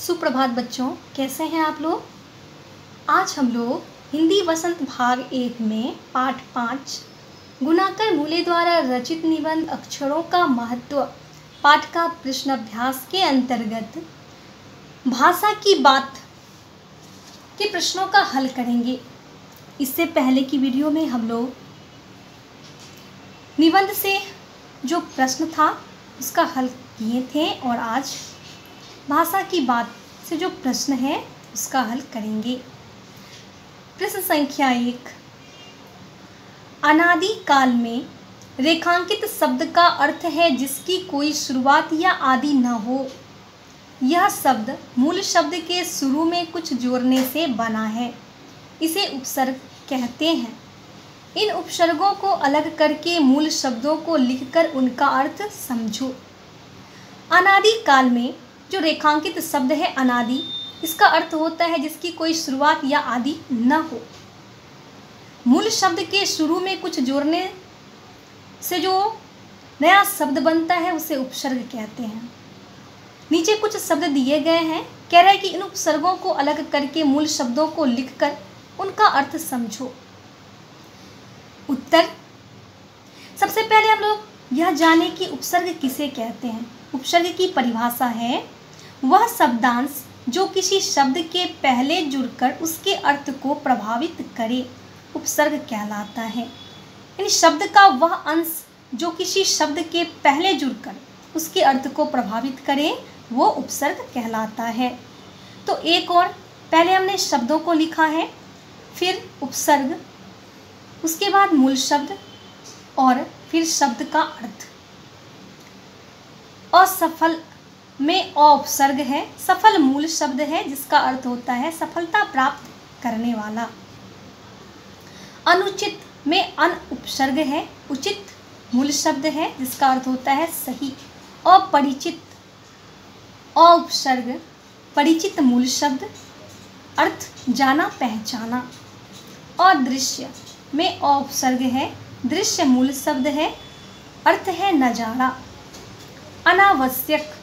सुप्रभात बच्चों, कैसे हैं आप लोग। आज हम लोग हिंदी वसंत भाग 1 में पाठ 5 गुणाकर मूले द्वारा रचित निबंध अक्षरों का महत्व पाठ का प्रश्न अभ्यास के अंतर्गत भाषा की बात के प्रश्नों का हल करेंगे। इससे पहले की वीडियो में हम लोग निबंध से जो प्रश्न था उसका हल किए थे और आज भाषा की बात से जो प्रश्न है उसका हल करेंगे। प्रश्न संख्या 1, अनादि काल में रेखांकित शब्द का अर्थ है जिसकी कोई शुरुआत या आदि न हो। यह शब्द मूल शब्द के शुरू में कुछ जोड़ने से बना है, इसे उपसर्ग कहते हैं। इन उपसर्गों को अलग करके मूल शब्दों को लिखकर उनका अर्थ समझो। अनादि काल में जो रेखांकित शब्द है अनादि, इसका अर्थ होता है जिसकी कोई शुरुआत या आदि न हो। मूल शब्द के शुरू में कुछ जोड़ने से जो नया शब्द बनता है उसे उपसर्ग कहते हैं। नीचे कुछ शब्द दिए गए हैं, कह रहा है कि इन उपसर्गों को अलग करके मूल शब्दों को लिखकर उनका अर्थ समझो। उत्तर, सबसे पहले हम लोग यह जाने कि उपसर्ग किसे कहते हैं। उपसर्ग की परिभाषा है वह शब्दांश जो किसी शब्द के पहले जुड़कर उसके अर्थ को प्रभावित करे, उपसर्ग कहलाता है। इन शब्द का वह अंश जो किसी शब्द के पहले जुड़कर उसके अर्थ को प्रभावित करे वो उपसर्ग कहलाता है। तो एक और, पहले हमने शब्दों को लिखा है, फिर उपसर्ग, उसके बाद मूल शब्द और फिर शब्द का अर्थ। असफल में अ उपसर्ग है, सफल मूल शब्द है जिसका अर्थ होता है सफलता प्राप्त करने वाला। अनुचित में अन उपसर्ग है, उचित मूल शब्द है जिसका अर्थ होता है सही। अपरिचित अ उपसर्ग, परिचित मूल शब्द, अर्थ जाना पहचाना। अदृश्य में अ उपसर्ग है, दृश्य मूल शब्द है, अर्थ है नजारा। अनावश्यक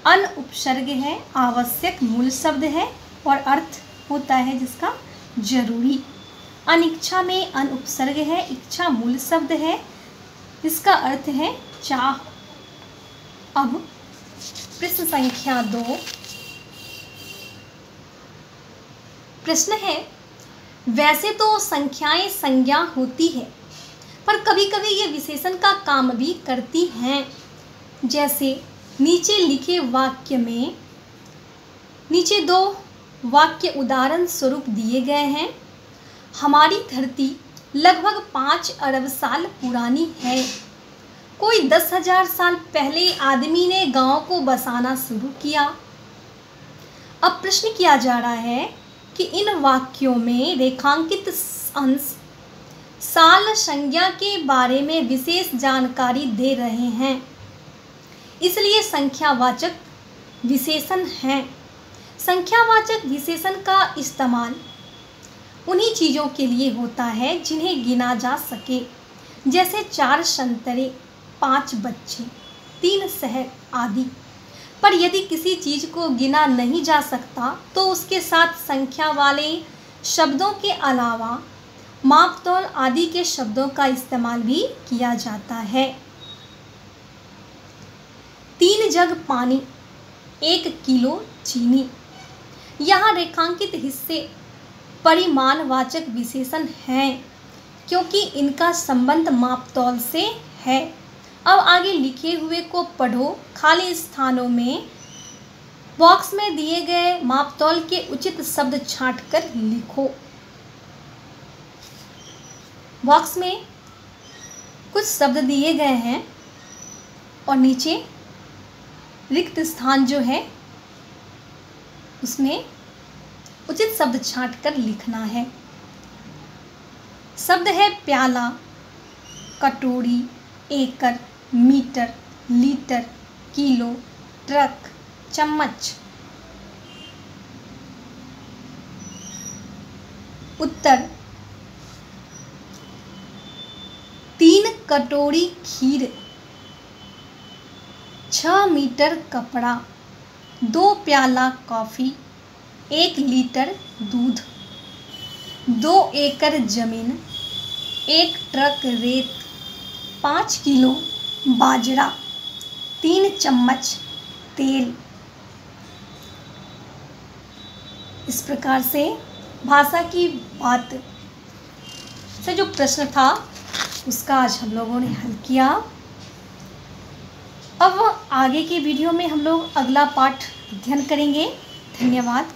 अन उपसर्ग है, आवश्यक मूल शब्द है और अर्थ होता है जिसका जरूरी। अनिच्छा में अन उपसर्ग है, इच्छा मूल शब्द है, इसका अर्थ है चाह। अब प्रश्न संख्या 2, प्रश्न है वैसे तो संख्याएं संज्ञा होती है पर कभी कभी ये विशेषण का काम भी करती हैं। जैसे नीचे लिखे वाक्य में नीचे 2 वाक्य उदाहरण स्वरूप दिए गए हैं। हमारी धरती लगभग 5 अरब साल पुरानी है। कोई 10,000 साल पहले आदमी ने गांव को बसाना शुरू किया। अब प्रश्न किया जा रहा है कि इन वाक्यों में रेखांकित अंश साल संज्ञा के बारे में विशेष जानकारी दे रहे हैं, इसलिए संख्यावाचक विशेषण हैं। संख्यावाचक विशेषण का इस्तेमाल उन्हीं चीज़ों के लिए होता है जिन्हें गिना जा सके, जैसे 4 संतरे, 5 बच्चे, 3 शहर आदि। पर यदि किसी चीज़ को गिना नहीं जा सकता तो उसके साथ संख्या वाले शब्दों के अलावा मापतौल आदि के शब्दों का इस्तेमाल भी किया जाता है। 3 जग पानी, 1 किलो चीनी। यहाँ रेखांकित हिस्से परिमाणवाचक विशेषण हैं क्योंकि इनका संबंध मापतौल से है। अब आगे लिखे हुए को पढ़ो। खाली स्थानों में बॉक्स में दिए गए मापतौल के उचित शब्द छांटकर लिखो। बॉक्स में कुछ शब्द दिए गए हैं और नीचे रिक्त स्थान जो है उसमें उचित शब्द छांटकर लिखना है। शब्द है प्याला, कटोरी, एकड़, मीटर, लीटर, किलो, ट्रक, चम्मच। उत्तर, 3 कटोरी खीर, 6 मीटर कपड़ा, 2 प्याला कॉफ़ी, 1 लीटर दूध, 2 एकड़ ज़मीन, 1 ट्रक रेत, 5 किलो बाजरा, 3 चम्मच तेल। इस प्रकार से भाषा की बात से जो प्रश्न था उसका आज हम लोगों ने हल किया। अब आगे की वीडियो में हम लोग अगला पाठ अध्ययन करेंगे। धन्यवाद।